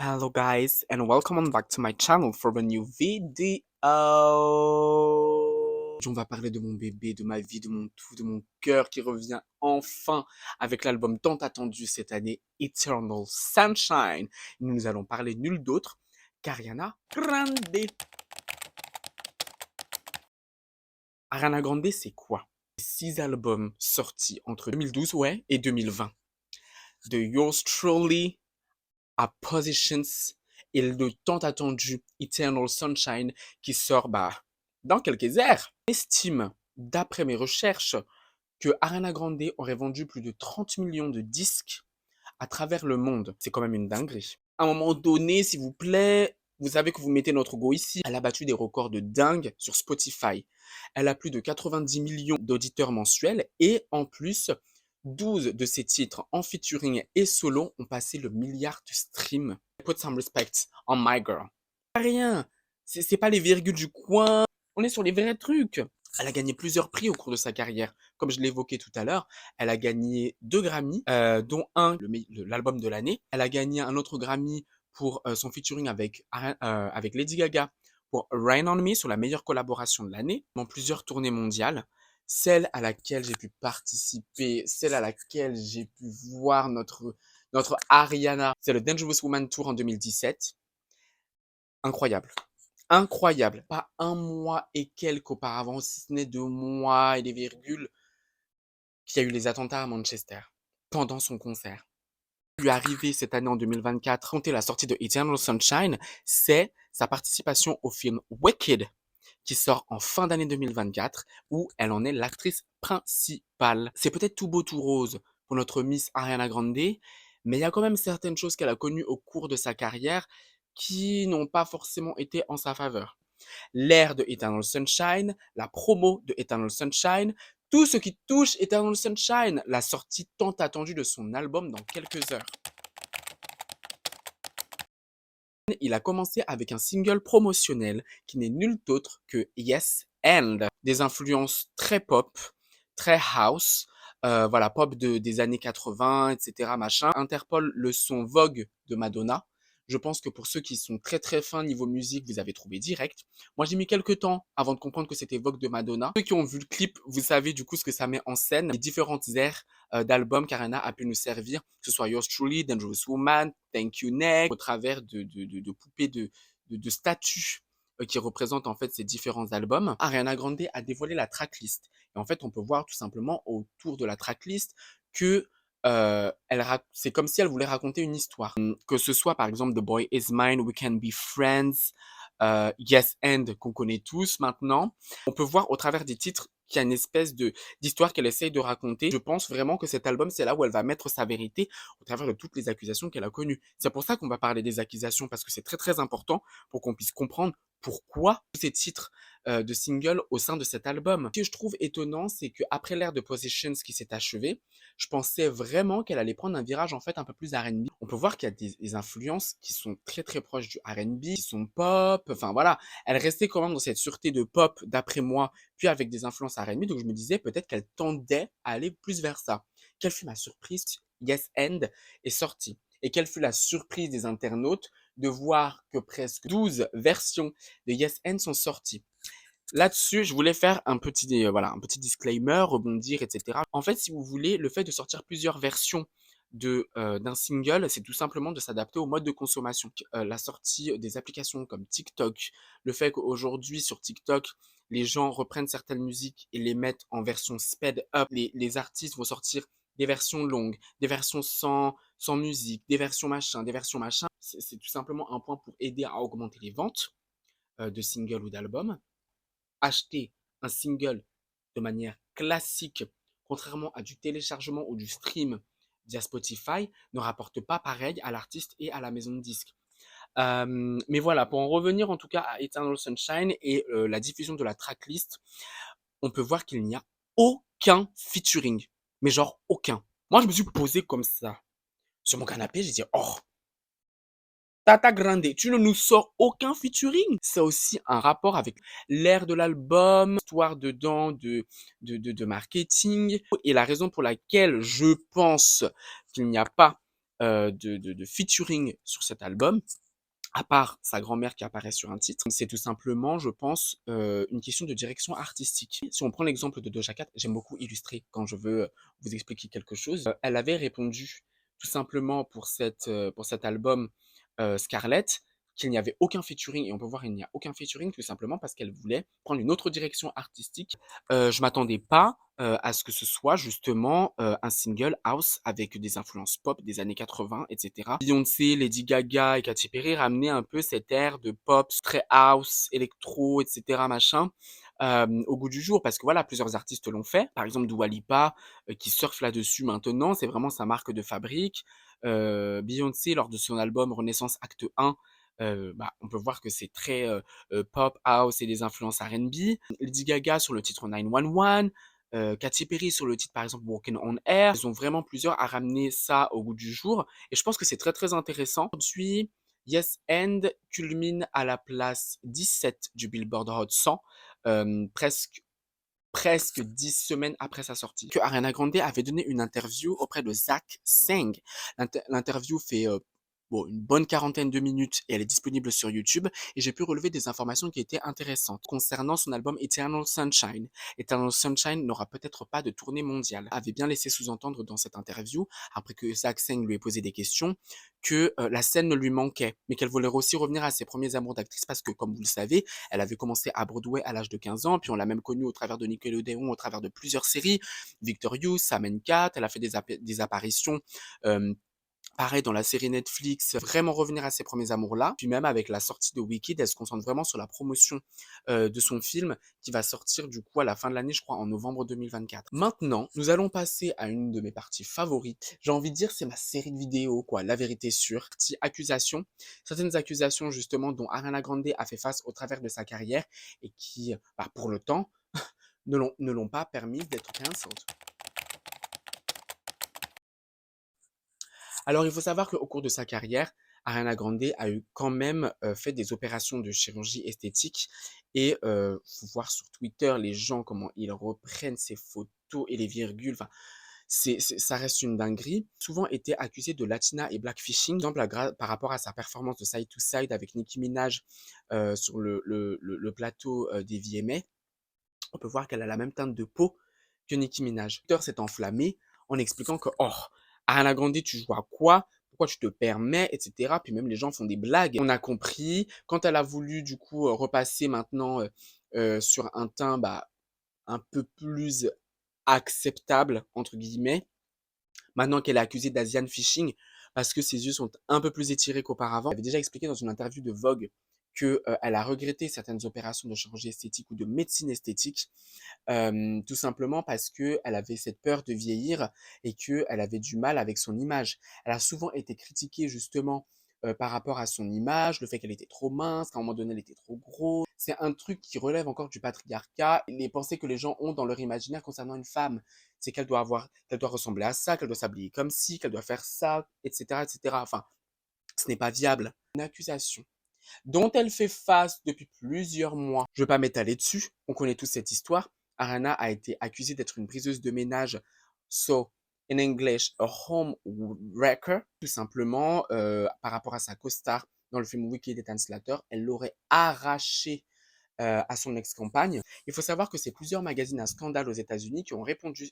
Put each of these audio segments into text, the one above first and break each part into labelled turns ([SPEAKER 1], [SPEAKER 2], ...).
[SPEAKER 1] Hello guys and welcome on back to my channel for a new video. On va parler de mon bébé, de ma vie, de mon tout, de mon cœur qui revient enfin avec l'album tant attendu cette année, Eternal Sunshine. Nous allons parler nul d'autre qu'Ariana Grande. Ariana Grande, c'est quoi? 6 albums sortis entre 2012 et 2020. De Yours Truly à Positions et le tant attendu Eternal Sunshine qui sort dans quelques heures. J'estime, d'après mes recherches, que Ariana Grande aurait vendu plus de 30 millions de disques à travers le monde. C'est quand même une dinguerie. À un moment donné, s'il vous plaît, vous savez que vous mettez notre go ici. Elle a battu des records de dingue sur Spotify. Elle a plus de 90 millions d'auditeurs mensuels et en plus, 12 de ses titres en featuring et solo ont passé le milliard de streams. Put some respect on my girl. Rien, c'est pas les virgules du coin, on est sur les vrais trucs. Elle a gagné plusieurs prix au cours de sa carrière. Comme je l'évoquais tout à l'heure, elle a gagné 2 Grammy, dont un, l'album de l'année. Elle a gagné un autre Grammy pour son featuring avec Lady Gaga pour Rain on Me sur la meilleure collaboration de l'année. Dans plusieurs tournées mondiales, celle à laquelle j'ai pu participer, celle à laquelle j'ai pu voir notre Ariana, c'est le Dangerous Woman Tour en 2017. Incroyable. Incroyable. Pas un mois et quelques auparavant, si ce n'est 2 mois et des virgules, qu'il y a eu les attentats à Manchester pendant son concert. Lui arrivé cette année en 2024, compter la sortie de Eternal Sunshine, c'est sa participation au film Wicked, qui sort en fin d'année 2024, où elle en est l'actrice principale. C'est peut-être tout beau tout rose pour notre Miss Ariana Grande, mais il y a quand même certaines choses qu'elle a connues au cours de sa carrière qui n'ont pas forcément été en sa faveur. L'air de Eternal Sunshine, la promo de Eternal Sunshine, tout ce qui touche Eternal Sunshine, la sortie tant attendue de son album dans quelques heures. Il a commencé avec un single promotionnel qui n'est nul autre que Yes and. Des influences très pop, très house, voilà, pop des années 80, etc. machin. Interpol le son Vogue de Madonna. Je pense que pour ceux qui sont très très fins niveau musique, vous avez trouvé direct. Moi, j'ai mis quelques temps avant de comprendre que c'était Vogue de Madonna. Ceux qui ont vu le clip, vous savez du coup ce que ça met en scène, les différentes aires d'albums qu'Ariana a pu nous servir, que ce soit Yours Truly, Dangerous Woman, Thank You Next, au travers de poupées de statues qui représentent en fait ces différents albums. Ariana Grande a dévoilé la tracklist. Et en fait, on peut voir tout simplement autour de la tracklist que c'est comme si elle voulait raconter une histoire. Que ce soit par exemple The Boy Is Mine, We Can Be Friends, Yes and qu'on connaît tous maintenant. On peut voir au travers des titres qu'il y a une espèce d'histoire qu'elle essaye de raconter. Je pense vraiment que cet album, c'est là où elle va mettre sa vérité au travers de toutes les accusations qu'elle a connues. C'est pour ça qu'on va parler des accusations, parce que c'est très très important pour qu'on puisse comprendre pourquoi tous ces titres de singles au sein de cet album. Ce que je trouve étonnant, c'est qu'après l'ère de Positions qui s'est achevée, je pensais vraiment qu'elle allait prendre un virage en fait un peu plus R&B. On peut voir qu'il y a des influences qui sont très très proches du R&B, qui sont pop, enfin voilà. Elle restait quand même dans cette sûreté de pop d'après moi, puis avec des influences R&B, donc je me disais peut-être qu'elle tendait à aller plus vers ça. Quelle fut ma surprise? Yes and est sorti. Et quelle fut la surprise des internautes de voir que presque 12 versions de Yes and sont sorties. Là-dessus, je voulais faire un petit disclaimer, rebondir, etc. En fait, si vous voulez, le fait de sortir plusieurs versions d'un single, c'est tout simplement de s'adapter au mode de consommation. La sortie des applications comme TikTok, le fait qu'aujourd'hui sur TikTok, les gens reprennent certaines musiques et les mettent en version sped up. Les artistes vont sortir des versions longues, des versions sans musique, des versions machin, des versions machin. C'est tout simplement un point pour aider à augmenter les ventes de singles ou d'albums. Acheter un single de manière classique, contrairement à du téléchargement ou du stream via Spotify, ne rapporte pas pareil à l'artiste et à la maison de disques. Mais voilà, pour en revenir en tout cas à Eternal Sunshine et la diffusion de la tracklist, on peut voir qu'il n'y a aucun featuring. Mais genre aucun. Moi, je me suis posé comme ça sur mon canapé, j'ai dit, oh, Tata Grande, tu ne nous sors aucun featuring. C'est aussi un rapport avec l'air de l'album, histoire dedans de marketing. Et la raison pour laquelle je pense qu'il n'y a pas de featuring sur cet album, à part sa grand-mère qui apparaît sur un titre. C'est tout simplement, je pense, une question de direction artistique. Si on prend l'exemple de Doja Cat, j'aime beaucoup illustrer quand je veux vous expliquer quelque chose. Elle avait répondu tout simplement pour cet album Scarlett qu'il n'y avait aucun featuring, et on peut voir il n'y a aucun featuring tout simplement parce qu'elle voulait prendre une autre direction artistique. Je m'attendais pas à ce que ce soit justement un single house avec des influences pop des années 80, etc. Beyoncé, Lady Gaga et Katy Perry ramenaient un peu cet air de pop très house, électro, etc. machin. Au goût du jour, parce que voilà, plusieurs artistes l'ont fait. Par exemple, Dua Lipa, qui surfe là-dessus maintenant, c'est vraiment sa marque de fabrique. Beyoncé, lors de son album Renaissance Acte 1, on peut voir que c'est très pop, house et des influences R&B. Lady Gaga sur le titre 911, Katy Perry sur le titre par exemple Walking on Air. Ils ont vraiment plusieurs à ramener ça au goût du jour. Et je pense que c'est très très intéressant. Aujourd'hui, Yes and culmine à la place 17 du Billboard Hot 100, presque 10 semaines après sa sortie. Que Ariana Grande avait donné une interview auprès de Zach Sang. L'interview fait bon, une bonne quarantaine de minutes et elle est disponible sur YouTube, et j'ai pu relever des informations qui étaient intéressantes concernant son album Eternal Sunshine. Eternal Sunshine n'aura peut-être pas de tournée mondiale. Elle avait bien laissé sous-entendre dans cette interview, après que Zach Sang lui ait posé des questions, que la scène ne lui manquait, mais qu'elle voulait aussi revenir à ses premiers amours d'actrice parce que, comme vous le savez, elle avait commencé à Broadway à l'âge de 15 ans, puis on l'a même connue au travers de Nickelodeon, au travers de plusieurs séries, Victorious, Sam Cat, elle a fait des apparitions euh, pareil dans la série Netflix, vraiment revenir à ses premiers amours-là. Puis même avec la sortie de Wicked, elle se concentre vraiment sur la promotion de son film qui va sortir du coup à la fin de l'année, je crois en novembre 2024. Maintenant, nous allons passer à une de mes parties favorites. J'ai envie de dire c'est ma série de vidéos, quoi, La Vérité Sûre. Partie accusation. Certaines accusations justement dont Ariana Grande a fait face au travers de sa carrière et qui, pour le temps, ne l'ont pas permis d'être cancelled. Alors, il faut savoir qu'au cours de sa carrière, Ariana Grande a eu quand même fait des opérations de chirurgie esthétique, et faut voir sur Twitter les gens comment ils reprennent ses photos et les virgules. Enfin, ça reste une dinguerie. Souvent été accusée de latina et blackfishing, par exemple par rapport à sa performance de Side to Side avec Nicki Minaj sur le plateau des VMA. On peut voir qu'elle a la même teinte de peau que Nicki Minaj. Twitter s'est enflammé en expliquant que, oh, Ariana Grande, tu joues à quoi? Pourquoi tu te permets, etc. Puis même les gens font des blagues. On a compris. Quand elle a voulu, du coup, repasser maintenant sur un teint un peu plus acceptable, entre guillemets, maintenant qu'elle est accusée d'Asian phishing, parce que ses yeux sont un peu plus étirés qu'auparavant. Elle avait déjà expliqué dans une interview de Vogue qu'elle a regretté certaines opérations de chirurgie esthétique ou de médecine esthétique, tout simplement parce que elle avait cette peur de vieillir et que elle avait du mal avec son image. Elle a souvent été critiquée justement par rapport à son image, le fait qu'elle était trop mince, qu'à un moment donné elle était trop grosse. C'est un truc qui relève encore du patriarcat, les pensées que les gens ont dans leur imaginaire concernant une femme. C'est qu'elle doit ressembler à ça, qu'elle doit s'habiller comme ci, qu'elle doit faire ça, etc., etc. Enfin, ce n'est pas viable. Une accusation dont elle fait face depuis plusieurs mois. Je ne vais pas m'étaler dessus, on connaît tous cette histoire. Ariana a été accusée d'être une briseuse de ménage, so in English, a home wrecker, tout simplement, par rapport à sa co-star dans le film Wicked et Slater. Elle l'aurait arraché à son ex-compagne. Il faut savoir que c'est plusieurs magazines à scandale aux États-Unis qui ont répandu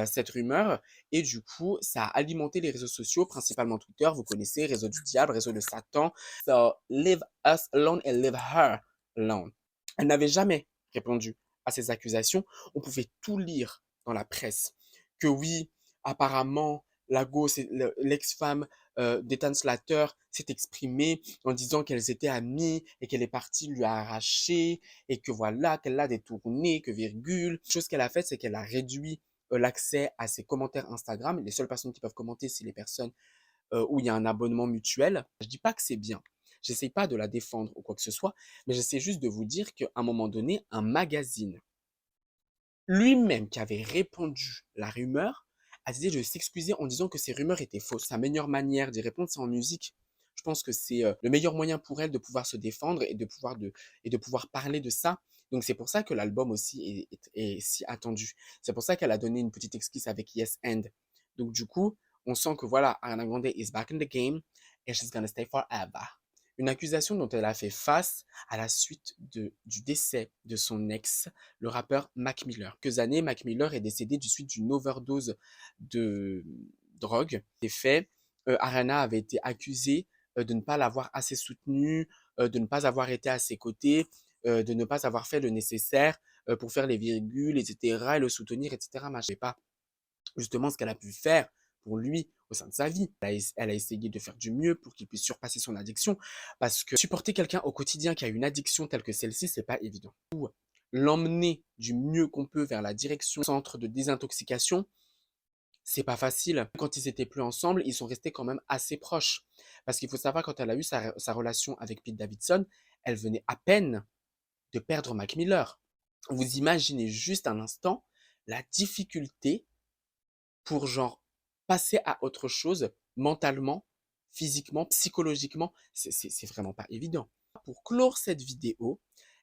[SPEAKER 1] cette rumeur, et du coup, ça a alimenté les réseaux sociaux, principalement Twitter. Vous connaissez, réseau du diable, réseau de Satan. So, leave us alone and leave her alone. Elle n'avait jamais répondu à ces accusations. On pouvait tout lire dans la presse que oui, apparemment, l'ex-femme d'Ethan Slater s'est exprimée en disant qu'elles étaient amies et qu'elle est partie lui a arraché et que voilà, qu'elle l'a détourné, que virgule. La chose qu'elle a faite, c'est qu'elle a réduit l'accès à ses commentaires Instagram. Les seules personnes qui peuvent commenter, c'est les personnes où il y a un abonnement mutuel. Je dis pas que c'est bien. J'essaye pas de la défendre ou quoi que ce soit, mais j'essaie juste de vous dire qu'à un moment donné, un magazine lui-même qui avait répandu la rumeur a décidé de s'excuser en disant que ces rumeurs étaient fausses. Sa meilleure manière d'y répondre, c'est en musique. Je pense que c'est le meilleur moyen pour elle de pouvoir se défendre et de pouvoir parler de ça. Donc c'est pour ça que l'album aussi est si attendu. C'est pour ça qu'elle a donné une petite excuse avec Yes and. Donc du coup, On sent que voilà, Ariana Grande is back in the game and she's gonna stay forever. Une accusation dont elle a fait face à la suite du décès de son ex, le rappeur Mac Miller. Quelques années, Mac Miller est décédé du suite d'une overdose de drogue. Des faits, Ariana avait été accusée de ne pas l'avoir assez soutenue, de ne pas avoir été à ses côtés, de ne pas avoir fait le nécessaire pour faire les virgules, etc., et le soutenir, etc. Je ne sais pas justement ce qu'elle a pu faire pour lui au sein de sa vie. Elle a essayé de faire du mieux pour qu'il puisse surpasser son addiction, parce que supporter quelqu'un au quotidien qui a une addiction telle que celle-ci, c'est pas évident. L'emmener du mieux qu'on peut vers la direction centre de désintoxication, c'est pas facile. Quand ils étaient plus ensemble, ils sont restés quand même assez proches. Parce qu'il faut savoir, quand elle a eu sa relation avec Pete Davidson, elle venait à peine de perdre Mac Miller. Vous imaginez juste un instant la difficulté pour genre passer à autre chose mentalement, physiquement, psychologiquement. C'est vraiment pas évident. Pour clore cette vidéo,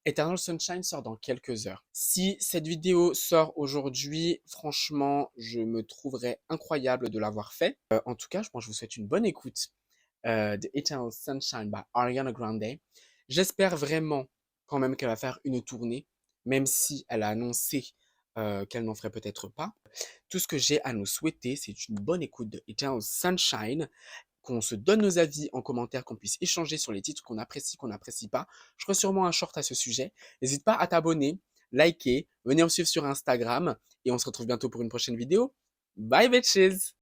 [SPEAKER 1] Eternal Sunshine sort dans quelques heures. Si cette vidéo sort aujourd'hui, franchement, je me trouverais incroyable de l'avoir fait. En tout cas, moi, je vous souhaite une bonne écoute de Eternal Sunshine by Ariana Grande. J'espère vraiment quand même qu'elle va faire une tournée, même si elle a annoncé qu'elle n'en ferait peut-être pas. Tout ce que j'ai à nous souhaiter, c'est une bonne écoute de Eternal Sunshine, qu'on se donne nos avis en commentaire, qu'on puisse échanger sur les titres qu'on n'apprécie pas. Je ferai sûrement un short à ce sujet. N'hésite pas à t'abonner, liker, venir me suivre sur Instagram et on se retrouve bientôt pour une prochaine vidéo. Bye bitches!